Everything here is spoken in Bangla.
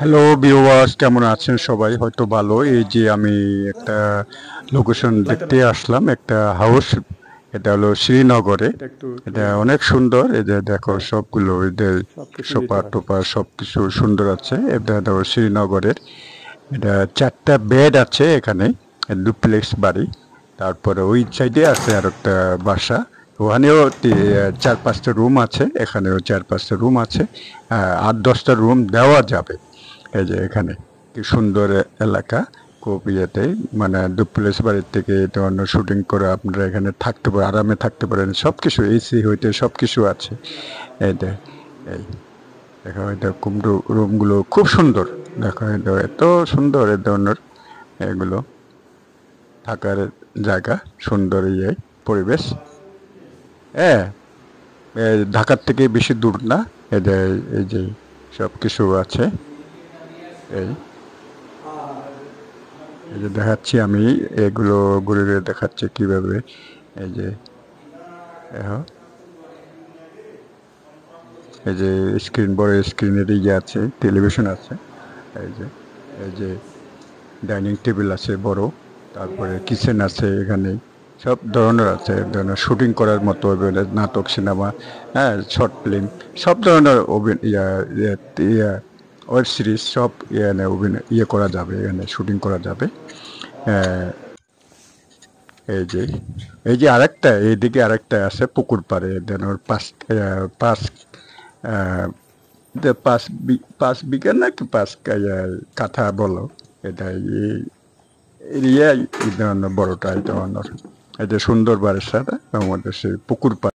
হ্যালো ভিউয়ার্স, কেমন আছেন সবাই? হয়তো ভালো। এই যে আমি একটা লোকেশন দেখতে আসলাম, একটা হাউস। এটা হলো শ্রীনগরে। এটা অনেক সুন্দর। এই যে দেখো সবগুলো এদের সোফা টোপা সবকিছু সুন্দর আছে। এটা হলো শ্রীনগরের। এটা 4টা বেড আছে এখানে, ডুপ্লেক্স বাড়ি। তারপরে ওই সাইডে আছে আর একটা বাসা। ওখানেও 4-5টা রুম আছে, এখানেও 4-5টা রুম আছে। 8-10টা রুম দেওয়া যাবে। এই যে এখানে কি সুন্দর এলাকা। খুব ইয়েতে, মানে ডুপ্লেক্স বাড়ির থেকে এটা অন্য শুটিং করে আপনারা এখানে থাকতে পারেন, আরামে থাকতে পারেন। সব কিছু এসি হইতে সব কিছু আছে। এই যে এই দেখো, এটা কুমড়ো রুমগুলো খুব সুন্দর। দেখো এটা এত সুন্দর এ ধরনের এগুলো থাকার জায়গা, সুন্দর ইয়ে পরিবেশ। হ্যাঁ, ঢাকার থেকে বেশি দূর না। এদের এই যে সব কিছু আছে। এই এই যে দেখাচ্ছি আমি, এগুলো ঘুরে ঘুরে দেখাচ্ছি কিভাবে। এই যে দেখো, এই যে স্ক্রিন, বড় স্ক্রিনের ইয়ে আছে, টেলিভিশন আছে। এই যে এই যে ডাইনিং টেবিল আছে বড়। তারপরে কিচেন আছে এখানে। সব ধরনের আছে, ধরনের শুটিং করার মতো নাটক, সিনেমা, হ্যাঁ, শর্ট ফিল্ম, সব ধরনের ওয়েব সিরিজ সব এখানে ইয়ে করা যাবে, এখানে শুটিং করা যাবে। আহ, এই যে এই যে আরেকটা, এইদিকে আরেকটা আছে পুকুর পাড়ে, দেন ওর পাঁচ আহ, 5 বিঘা নাকি 5 কাঠা বলো। এটা এরিয়া এই ধরনের বড়টা, এই ধরনের। এই যে সুন্দর বারের সাথে আমাদের সেই পুকুর পাড়।